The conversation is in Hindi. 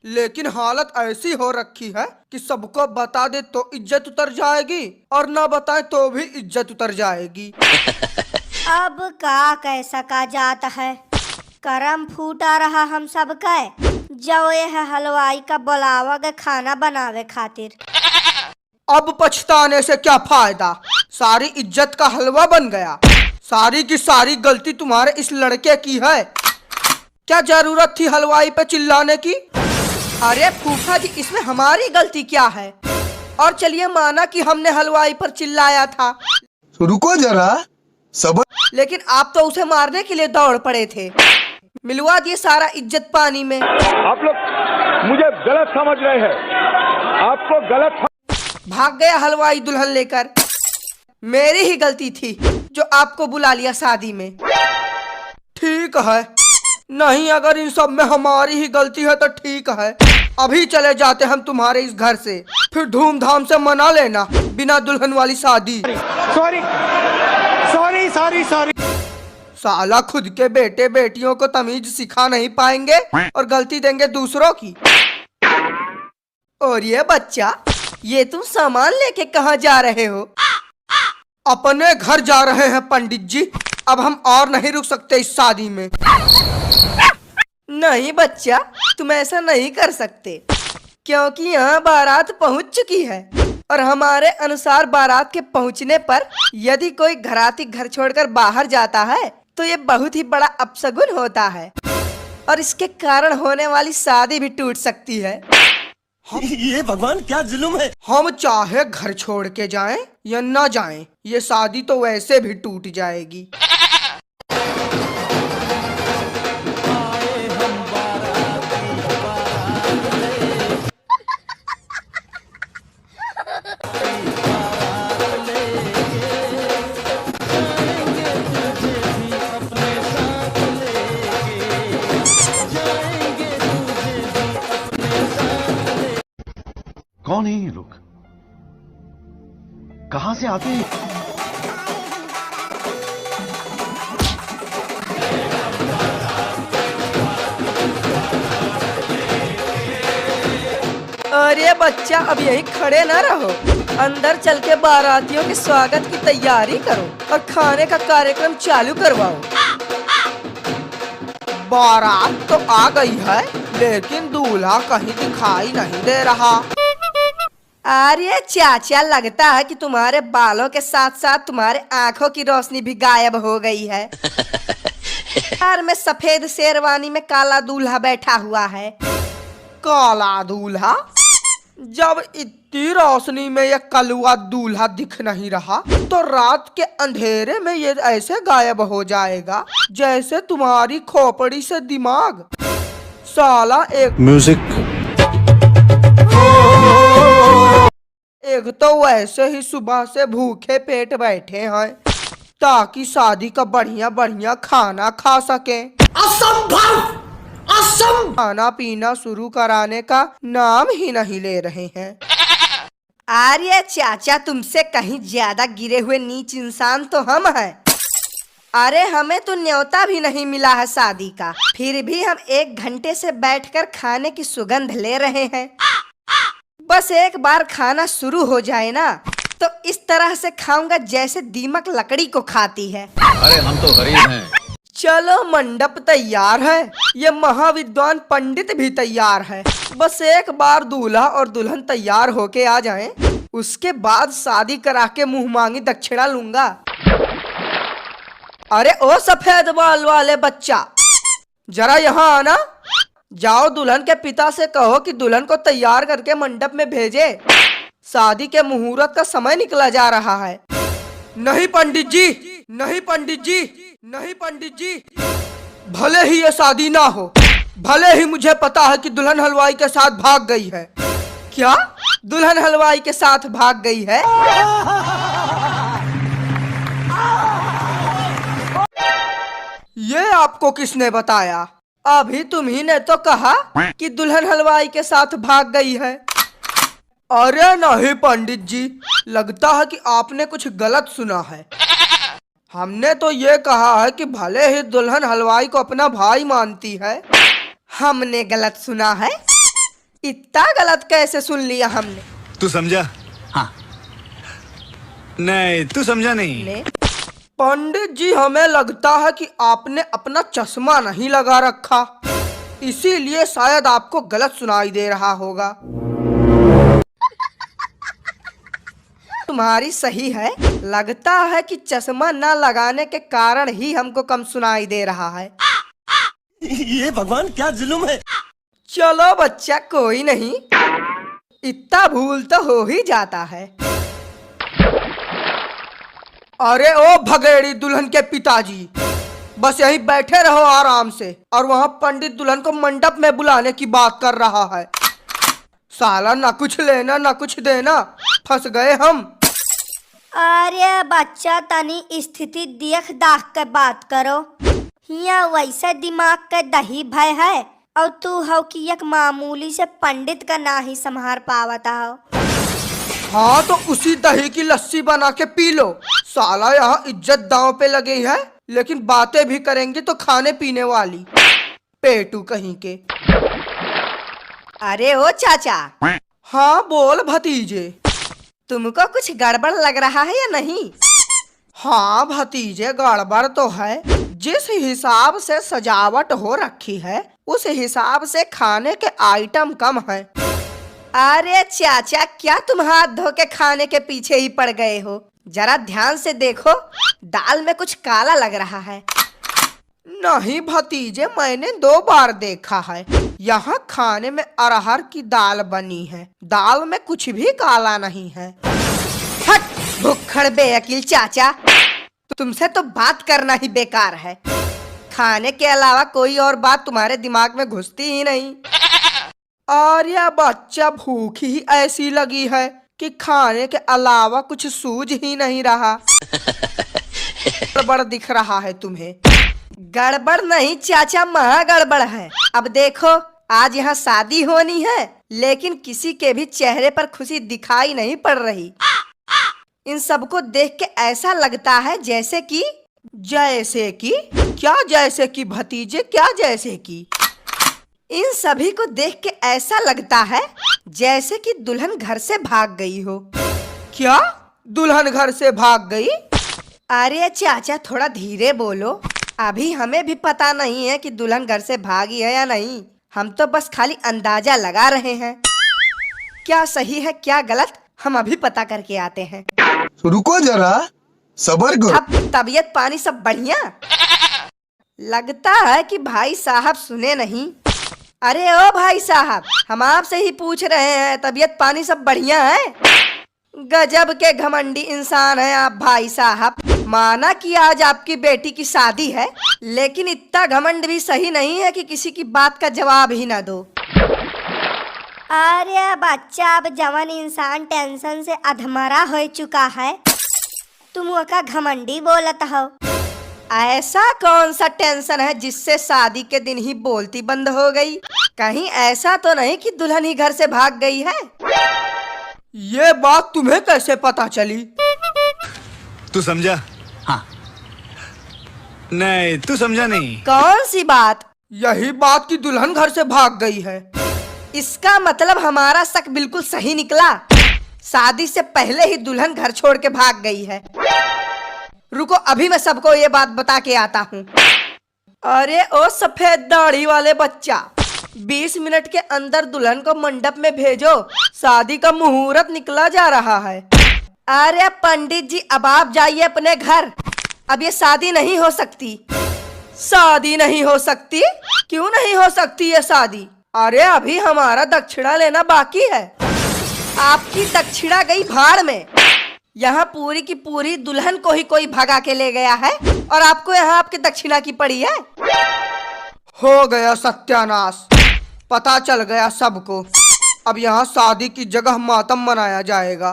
लेकिन हालत ऐसी हो रखी है कि सबको बता दे तो इज्जत उतर जाएगी और ना बताए तो भी इज्जत उतर जाएगी। अब का कैसा का जाता है, करम फूटा रहा हम सब का। जो ये है हलवाई का बुलावा के खाना बनावे खातिर। अब पछताने से क्या फायदा, सारी इज्जत का हलवा बन गया। सारी की सारी गलती तुम्हारे इस लड़के की है। क्या जरूरत थी हलवाई पे चिल्लाने की? अरे फूफा जी, इसमें हमारी गलती क्या है? और चलिए माना कि हमने हलवाई पर चिल्लाया था, रुको जरा सबर। लेकिन आप तो उसे मारने के लिए दौड़ पड़े थे। मिलवा दिए सारा इज्जत पानी में। आप लोग मुझे गलत समझ रहे हैं, आपको गलत भाग गया हलवाई दुल्हन लेकर। मेरी ही गलती थी जो आपको बुला लिया शादी में। ठीक है, नहीं अगर इन सब में हमारी ही गलती है तो ठीक है। अभी चले जाते हम तुम्हारे इस घर से, फिर धूमधाम से मना लेना बिना दुल्हन वाली शादी। Sorry sorry sorry sorry. साला खुद के बेटे बेटियों को तमीज सिखा नहीं पाएंगे और गलती देंगे दूसरों की। और ये बच्चा, ये तुम सामान लेके कहाँ जा रहे हो? अपने घर जा रहे हैं पंडित जी, अब हम और नहीं रुक सकते इस शादी में। नहीं बच्चा, तुम ऐसा नहीं कर सकते, क्योंकि यहाँ बारात पहुँच चुकी है और हमारे अनुसार बारात के पहुँचने पर यदि कोई घराती घर छोड़कर बाहर जाता है तो ये बहुत ही बड़ा अपशगुन होता है और इसके कारण होने वाली शादी भी टूट सकती है। ये भगवान क्या जुल्म है। हम चाहे घर छोड़ के जाएं या ना जाएं, ये शादी तो वैसे भी टूट जाएगी। कौन है ये लोग, कहां से आते हैं? अरे बच्चा, अब यही खड़े ना रहो, अंदर चल के बारातियों के स्वागत की तैयारी करो और खाने का कार्यक्रम चालू करवाओ। बारात तो आ गई है, लेकिन दूल्हा कहीं दिखाई नहीं दे रहा। अरे चाचा, लगता है कि तुम्हारे बालों के साथ साथ तुम्हारे आंखों की रोशनी भी गायब हो गई है। कार में सफेद शेरवानी में काला दूल्हा बैठा हुआ है। काला दूल्हा? जब इतनी रोशनी में ये कलुआ दूल्हा दिख नहीं रहा तो रात के अंधेरे में ये ऐसे गायब हो जाएगा जैसे तुम्हारी खोपड़ी से दिमाग। साला एक तो वैसे ही सुबह से भूखे पेट बैठे हैं ताकि शादी का बढ़िया बढ़िया खाना खा सके। असंभव! खाना पीना शुरू कराने का नाम ही नहीं ले रहे हैं। अरे चाचा, तुमसे कहीं ज्यादा गिरे हुए नीच इंसान तो हम हैं। अरे हमें तो न्योता भी नहीं मिला है शादी का, फिर भी हम 1 घंटे से बैठकर खाने की सुगंध ले रहे हैं। बस एक बार खाना शुरू हो जाए ना तो इस तरह से खाऊंगा जैसे दीमक लकड़ी को खाती है। अरे हम तो गरीब हैं। चलो, मंडप तैयार है, ये महाविद्वान पंडित भी तैयार है। बस एक बार दूल्हा और दुल्हन तैयार होके आ जाएं, उसके बाद शादी करा के मुंह मांगी दक्षिणा लूंगा। अरे ओ सफेद बाल वाले बच्चा, जरा यहाँ आना। जाओ दुल्हन के पिता से कहो कि दुल्हन को तैयार करके मंडप में भेजे, शादी के मुहूर्त का समय निकला जा रहा है। नहीं पंडित जी, नहीं पंडित जी, नहीं पंडित जी, भले ही ये शादी ना हो, भले ही मुझे पता है कि दुल्हन हलवाई के साथ भाग गई है। क्या दुल्हन हलवाई के साथ भाग गई है? ये आपको किसने बताया? अभी तुम्ही ने तो कहा कि दुल्हन हलवाई के साथ भाग गई है। अरे नहीं पंडित जी, लगता है कि आपने कुछ गलत सुना है। हमने तो ये कहा है कि भले ही दुल्हन हलवाई को अपना भाई मानती है। हमने गलत सुना है? इतना गलत कैसे सुन लिया हमने? तू समझा? हाँ। नहीं, तू समझा नहीं। ने पंडित जी, हमें लगता है कि आपने अपना चश्मा नहीं लगा रखा, इसीलिए शायद आपको गलत सुनाई दे रहा होगा। तुम्हारी सही है, लगता है कि चश्मा न लगाने के कारण ही हमको कम सुनाई दे रहा है। ये भगवान क्या जुल्म है। चलो बच्चा, कोई नहीं, इतना भूल तो हो ही जाता है। अरे ओ भगेड़ी दुल्हन के पिताजी, बस यहीं बैठे रहो आराम से, और वहाँ पंडित दुल्हन को मंडप में बुलाने की बात कर रहा है। साला ना कुछ लेना ना कुछ देना, फंस गए हम। अरे बच्चा, तनी स्थिति देख दाख के बात करो। यहाँ वैसे दिमाग के दही भय है, और तू हो कि एक मामूली से पंडित का ना ही संभार पावता हो। हाँ तो उसी दही की लस्सी बना के पी लो। साला यहाँ इज्जत दांव पे लगी है, लेकिन बातें भी करेंगे तो खाने पीने वाली पेटू कहीं के। अरे ओ चाचा। हाँ बोल भतीजे। तुमको कुछ गड़बड़ लग रहा है या नहीं? हाँ भतीजे, गड़बड़ तो है। जिस हिसाब से सजावट हो रखी है, उस हिसाब से खाने के आइटम कम है। अरे चाचा, क्या तुम हाथ धो के खाने के पीछे ही पड़ गए हो? जरा ध्यान से देखो, दाल में कुछ काला लग रहा है। नहीं भतीजे, मैंने 2 बार देखा है। यहाँ खाने में अरहर की दाल बनी है, दाल में कुछ भी काला नहीं है। हट भुक्खड़ बेअकील चाचा, तुमसे तो बात करना ही बेकार है। खाने के अलावा कोई और बात तुम्हारे दिमाग में घुसती ही नहीं। और यह बच्चा, भूख ही ऐसी लगी है कि खाने के अलावा कुछ सूझ ही नहीं रहा। गड़बड़ दिख रहा है तुम्हें? गड़बड़ नहीं चाचा, महा गड़बड़ है। अब देखो, आज यहाँ शादी होनी है, लेकिन किसी के भी चेहरे पर खुशी दिखाई नहीं पड़ रही। इन सबको देख के ऐसा लगता है जैसे कि क्या जैसे कि भतीजे, क्या जैसे कि? इन सभी को देख के ऐसा लगता है जैसे कि दुल्हन घर से भाग गई हो। क्या दुल्हन घर से भाग गई? अरे चाचा, थोड़ा धीरे बोलो। अभी हमें भी पता नहीं है कि दुल्हन घर से भागी है या नहीं। हम तो बस खाली अंदाजा लगा रहे हैं। क्या सही है क्या गलत, हम अभी पता करके आते हैं। रुको जरा, सब्र करो। अब तबीयत पानी सब बढ़िया? लगता है कि भाई साहब सुने नहीं। अरे ओ भाई साहब, हम आपसे ही पूछ रहे हैं, तबीयत पानी सब बढ़िया है? गजब के घमंडी इंसान हैं आप भाई साहब। माना कि आज आपकी बेटी की शादी है, लेकिन इतना घमंड भी सही नहीं है कि किसी की बात का जवाब ही ना दो। अरे बच्चा, अब जवान इंसान टेंशन से अधमरा हो चुका है, तुम का घमंडी बोलत हो। ऐसा कौन सा टेंशन है जिससे शादी के दिन ही बोलती बंद हो गई? कहीं ऐसा तो नहीं कि दुल्हन ही घर से भाग गई है? ये बात तुम्हें कैसे पता चली? तू समझा? हाँ। नहीं, तू समझा नहीं। कौन सी बात? यही बात कि दुल्हन घर से भाग गई है। इसका मतलब हमारा शक बिल्कुल सही निकला। शादी से पहले ही दुल्हन घर छोड़ के भाग गई है। रुको, अभी मैं सबको ये बात बता के आता हूँ। अरे ओ सफेद दाढ़ी वाले बच्चा, 20 मिनट के अंदर दुल्हन को मंडप में भेजो, शादी का मुहूर्त निकला जा रहा है। अरे पंडित जी, अब आप जाइए अपने घर, अब ये शादी नहीं हो सकती। शादी नहीं हो सकती? क्यों नहीं हो सकती ये शादी? अरे अभी हमारा दक्षिणा लेना बाकी है। आपकी दक्षिणा गई भाड़ में। यहाँ पूरी की पूरी दुल्हन को ही कोई भगा के ले गया है, और आपको यहाँ आपकी दक्षिणा की पड़ी है। हो गया सत्यानाश, पता चल गया सबको। अब यहाँ शादी की जगह मातम मनाया जाएगा।